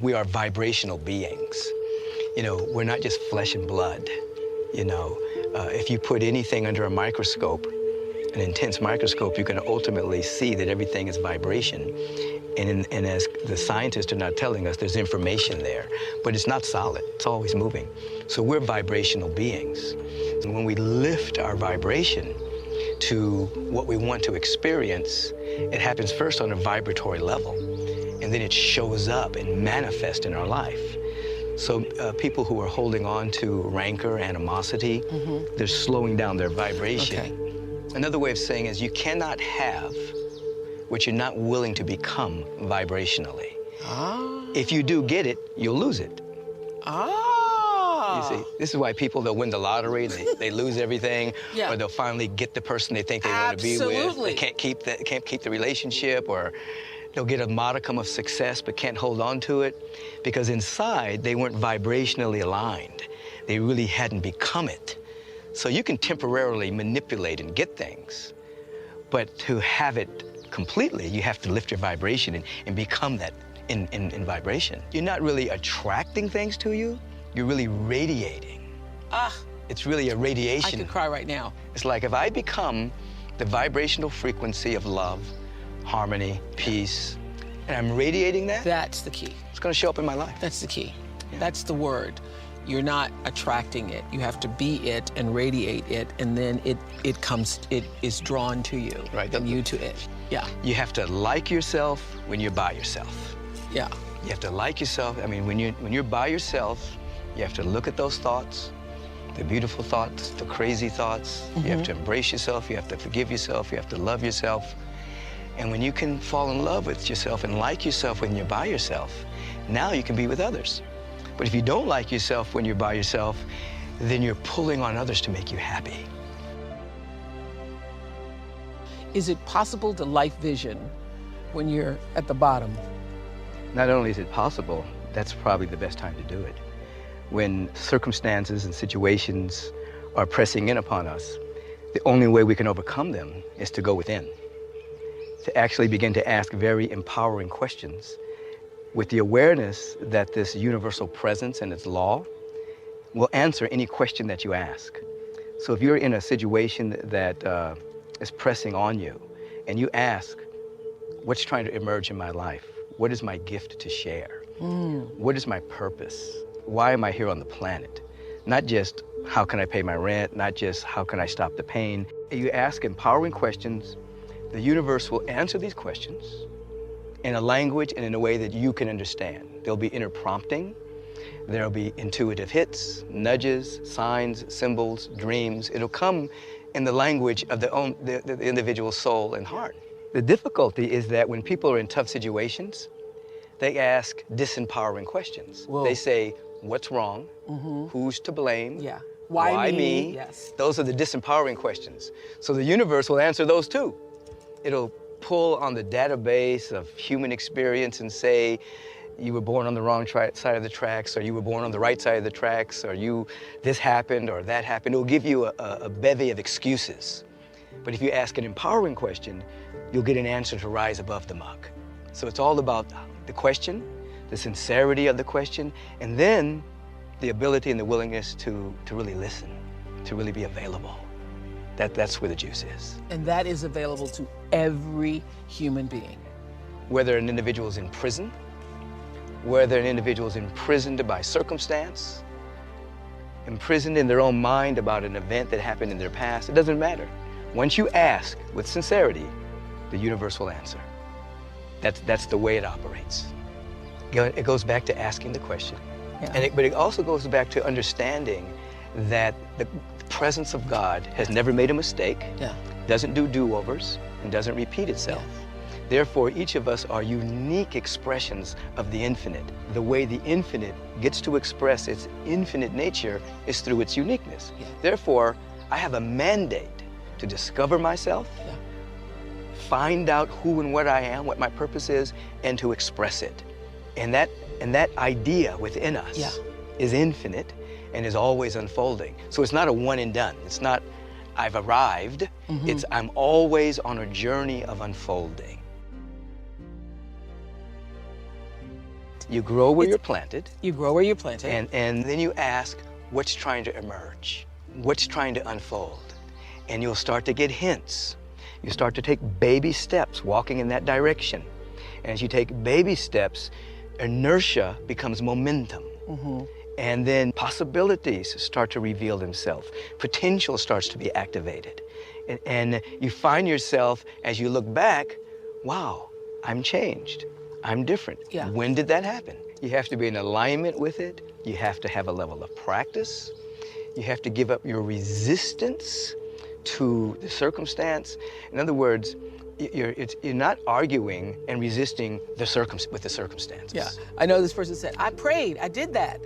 We are vibrational beings. You know, we're not just flesh and blood. You know, if you put anything under a microscope, an intense microscope, you can ultimately see that everything is vibration. And as the scientists are now telling us, there's information there, but it's not solid. It's always moving. So we're vibrational beings. And when we lift our vibration to what we want to experience, it happens first on a vibratory level, and then it shows up and manifests in our life. So people who are holding on to rancor, animosity, they're slowing down their vibration. Okay. Another way of saying is you cannot have what you're not willing to become vibrationally. Ah. If you do get it, you'll lose it. Ah. You see, this is why people, they'll win the lottery, they lose everything, Yeah. or they'll finally get the person they think they want to be with. Absolutely. They can't keep the relationship, or they'll get a modicum of success but can't hold on to it because inside they weren't vibrationally aligned. They really hadn't become it. So you can temporarily manipulate and get things, but to have it completely, you have to lift your vibration and become that in vibration. You're not really attracting things to you, you're really radiating. Ah. It's really a radiation. I could cry right now. It's like if I become the vibrational frequency of love, harmony, peace, and I'm radiating that, That's the key. it's gonna show up in my life. That's the key. Yeah. That's the word. You're not attracting it. You have to be it and radiate it, and then it is drawn to you. Right. And you to it. Yeah. You have to like yourself when you're by yourself. Yeah. You have to like yourself. I mean, when you're by yourself, you have to look at those thoughts, the beautiful thoughts, the crazy thoughts. You have to embrace yourself. You have to forgive yourself. You have to love yourself. And when you can fall in love with yourself and like yourself when you're by yourself, now you can be with others. But if you don't like yourself when you're by yourself, then you're pulling on others to make you happy. Is it possible to life vision when you're at the bottom? Not only is it possible, that's probably the best time to do it. When circumstances and situations are pressing in upon us, the only way we can overcome them is to go within, to actually begin to ask very empowering questions with the awareness that this universal presence and its law will answer any question that you ask. So if you're in a situation that is pressing on you and you ask, what's trying to emerge in my life? What is my gift to share? What is my purpose? Why am I here on the planet? Not just how can I pay my rent, not just how can I stop the pain. You ask empowering questions, the universe will answer these questions in a language and in a way that you can understand. There'll be inner prompting, there'll be intuitive hits, nudges, signs, symbols, dreams. It'll come in the language of the individual soul and heart. The difficulty is that when people are in tough situations, they ask disempowering questions. Whoa. They say, what's wrong? Who's to blame? Yeah. Why me? Yes. Those are the disempowering questions. So the universe will answer those too. It'll pull on the database of human experience and say, you were born on the wrong side of the tracks, or you were born on the right side of the tracks, or this happened or that happened. It'll give you a bevy of excuses. But if you ask an empowering question, you'll get an answer to rise above the muck. So it's all about the question, the sincerity of the question, and then the ability and the willingness to really listen, to really be available. That's where the juice is. And that is available to every human being. Whether an individual is in prison, whether an individual is imprisoned by circumstance, imprisoned in their own mind about an event that happened in their past, it doesn't matter. Once you ask with sincerity, the universe will answer. That's the way it operates. It goes back to asking the question. Yeah. But it also goes back to understanding that the presence of God has never made a mistake, Yeah. doesn't do do-overs, and doesn't repeat itself. Therefore, each of us are unique expressions of the infinite. The way the infinite gets to express its infinite nature is through its uniqueness. Yeah. Therefore, I have a mandate to discover myself, Yeah. find out who and what I am, what my purpose is, and to express it. And that idea within us Yeah. is infinite and is always unfolding. So it's not a one and done. It's not, I've arrived. It's, I'm always on a journey of unfolding. You grow where you're planted. You grow where you're planted. And then you ask, what's trying to emerge? What's trying to unfold? And you'll start to get hints. You start to take baby steps walking in that direction. And as you take baby steps, inertia becomes momentum. And then possibilities start to reveal themselves. Potential starts to be activated. And you find yourself, as you look back, wow, I'm changed. I'm different. Yeah. When did that happen? You have to be in alignment with it. You have to have a level of practice. You have to give up your resistance to the circumstance. In other words, you're not arguing and resisting with the circumstances. Yeah, I know this person said, I prayed, I did that.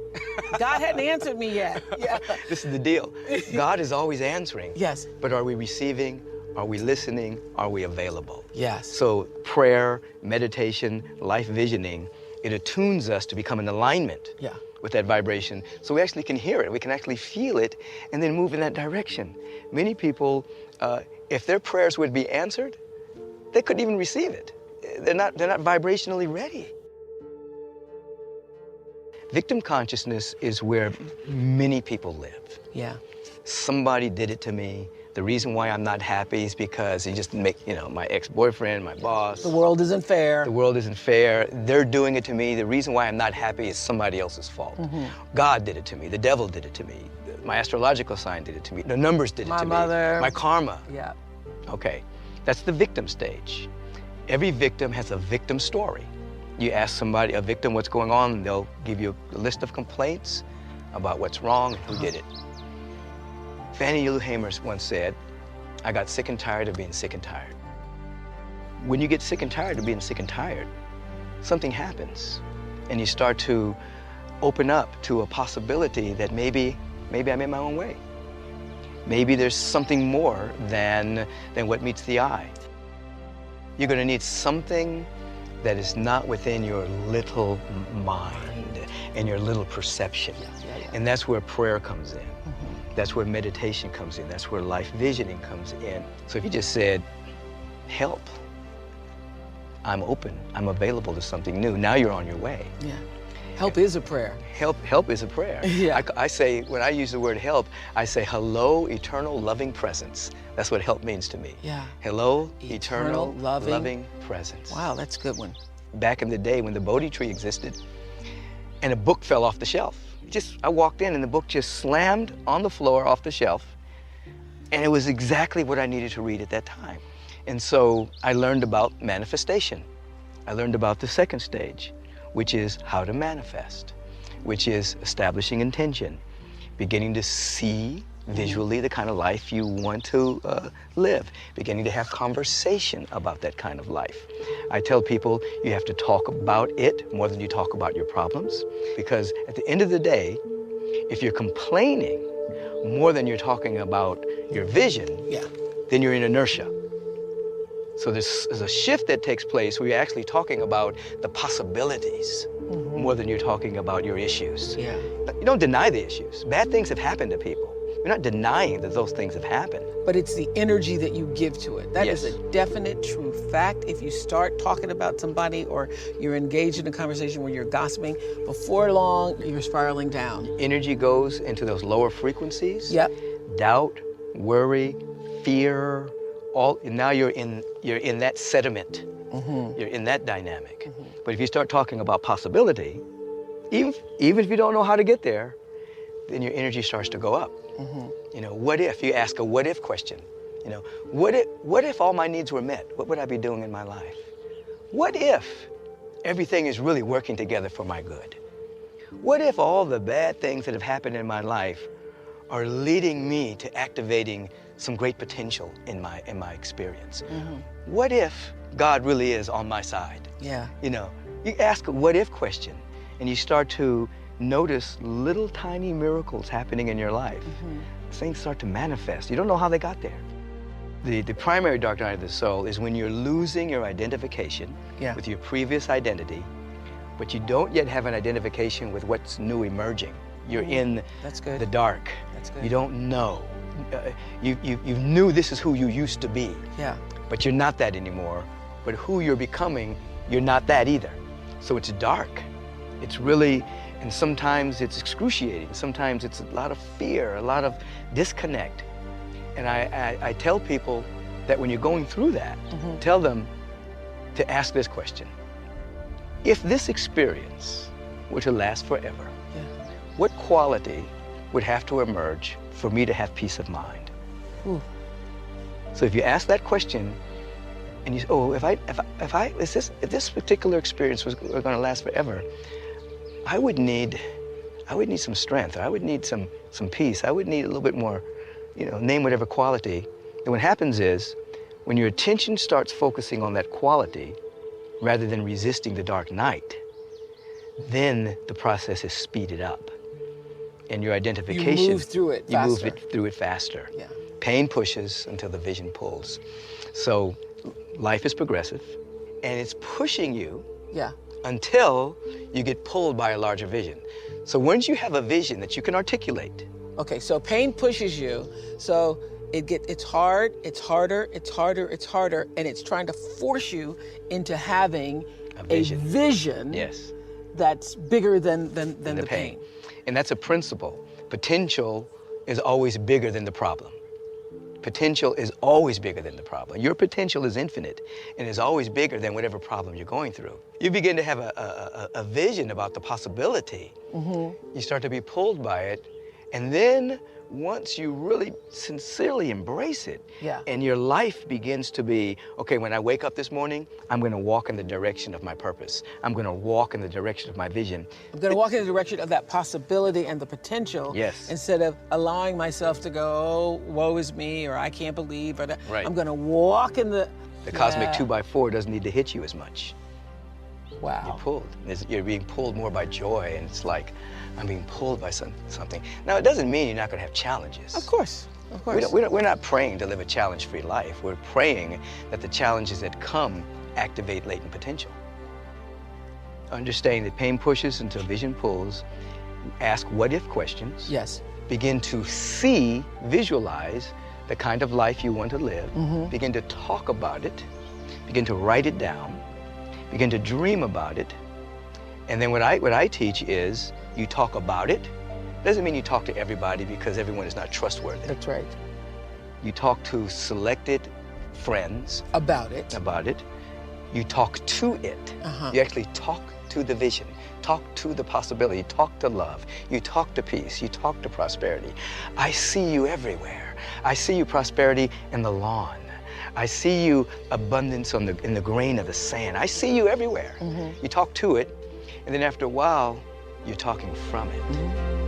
God hadn't answered me yet. Yeah. This is the deal. God is always answering. Yes. But are we receiving? Are we listening? Are we available? Yes. So prayer, meditation, life visioning, it attunes us to become in alignment with that vibration. So we actually can hear it, we can actually feel it, and then move in that direction. Many people, if their prayers would be answered, they couldn't even receive it. They're not vibrationally ready. Victim consciousness is where many people live. Yeah. Somebody did it to me. The reason why I'm not happy is because he just my ex-boyfriend, my boss. The world isn't fair. The world isn't fair. They're doing it to me. The reason why I'm not happy is somebody else's fault. God did it to me. The devil did it to me. My astrological sign did it to me. The numbers did it to me. My mother. My karma. Yeah. Okay. That's the victim stage. Every victim has a victim story. You ask somebody, a victim, what's going on, and they'll give you a list of complaints about what's wrong and who did it. Fannie Lou Hamer once said, I got sick and tired of being sick and tired. When you get sick and tired of being sick and tired, something happens, and you start to open up to a possibility that maybe I made my own way. Maybe there's something more than what meets the eye. You're going to need something that is not within your little mind and your little perception. And that's where prayer comes in. That's where meditation comes in. That's where life visioning comes in. So if you just said, help, I'm open, I'm available to something new, now you're on your way. Yeah. Help is a prayer. Help is a prayer. Yeah. I say, when I use the word help, I say, hello, eternal loving presence. That's what help means to me. Yeah. Hello, eternal loving presence. Wow, that's a good one. Back in the day when the Bodhi tree existed, and a book fell off the shelf. I walked in and the book just slammed on the floor off the shelf, and it was exactly what I needed to read at that time. And so I learned about manifestation. I learned about the second stage, which is how to manifest, which is establishing intention, beginning to see visually the kind of life you want to live, beginning to have conversation about that kind of life. I tell people you have to talk about it more than you talk about your problems, because at the end of the day, if you're complaining more than you're talking about your vision, then you're in inertia. So there's a shift that takes place where you're actually talking about the possibilities more than you're talking about your issues. Yeah. You don't deny the issues. Bad things have happened to people. You're not denying that those things have happened. But it's the energy that you give to it. That is a definite, true fact. If you start talking about somebody or you're engaged in a conversation where you're gossiping, before long, you're spiraling down. Energy goes into those lower frequencies. Yep. Doubt, worry, fear, now you're in that sediment. You're in that dynamic. But if you start talking about possibility, even if you don't know how to get there, then your energy starts to go up. You know, what if? You ask a what if question. You know, what if all my needs were met? What would I be doing in my life? What if everything is really working together for my good? What if all the bad things that have happened in my life are leading me to activating some great potential in my experience? What if God really is on my side? Yeah. You know, you ask a what if question and you start to notice little tiny miracles happening in your life. Things start to manifest. You don't know how they got there. The primary dark night of the soul is when you're losing your identification with your previous identity, but you don't yet have an identification with what's new emerging. You're in the dark. That's good. You don't know. You knew this is who you used to be. Yeah. But you're not that anymore. But who you're becoming, you're not that either. So it's dark. It's really, and sometimes it's excruciating. Sometimes it's a lot of fear, a lot of disconnect. And I tell people that when you're going through that, tell them to ask this question. If this experience were to last forever, what quality would have to emerge for me to have peace of mind? Ooh. So if you ask that question, and you say, oh, if this particular experience was going to last forever, I would need some strength. I would need some peace. I would need a little bit more, name whatever quality. And what happens is, when your attention starts focusing on that quality, rather than resisting the dark night, then the process is speeded up. And your identification, you move through it faster. You move through it faster. Yeah. Pain pushes until the vision pulls. So life is progressive, and it's pushing you until you get pulled by a larger vision. So once you have a vision that you can articulate. Okay, so pain pushes you, so it's hard, it's harder, it's harder, it's harder, and it's trying to force you into having a vision that's bigger than the pain. And that's a principle. Potential is always bigger than the problem. Potential is always bigger than the problem. Your potential is infinite and is always bigger than whatever problem you're going through. You begin to have a vision about the possibility. You start to be pulled by it, and then once you really sincerely embrace it, and your life begins to be, okay, when I wake up this morning, I'm going to walk in the direction of my purpose. I'm going to walk in the direction of my vision. I'm going to walk in the direction of that possibility and the potential, instead of allowing myself to go, oh, woe is me, or I can't believe, or I'm going to walk in the cosmic 2x4 doesn't need to hit you as much. Wow. You're pulled. You're being pulled more by joy, and it's like, I'm being pulled by something. Now, it doesn't mean you're not going to have challenges. Of course, of course. We're not praying to live a challenge-free life. We're praying that the challenges that come activate latent potential. Understanding that pain pushes until vision pulls. Ask what-if questions. Yes. Begin to visualize the kind of life you want to live. Begin to talk about it. Begin to write it down. Begin to dream about it. And then what I teach is, you talk about it. Doesn't mean you talk to everybody, because everyone is not trustworthy. That's right. You talk to selected friends. About it. About it. You talk to it. You actually talk to the vision. Talk to the possibility. Talk to love. You talk to peace. You talk to prosperity. I see you everywhere. I see you prosperity in the lawn. I see you abundance in the grain of the sand. I see you everywhere. You talk to it, and then after a while, you're talking from it.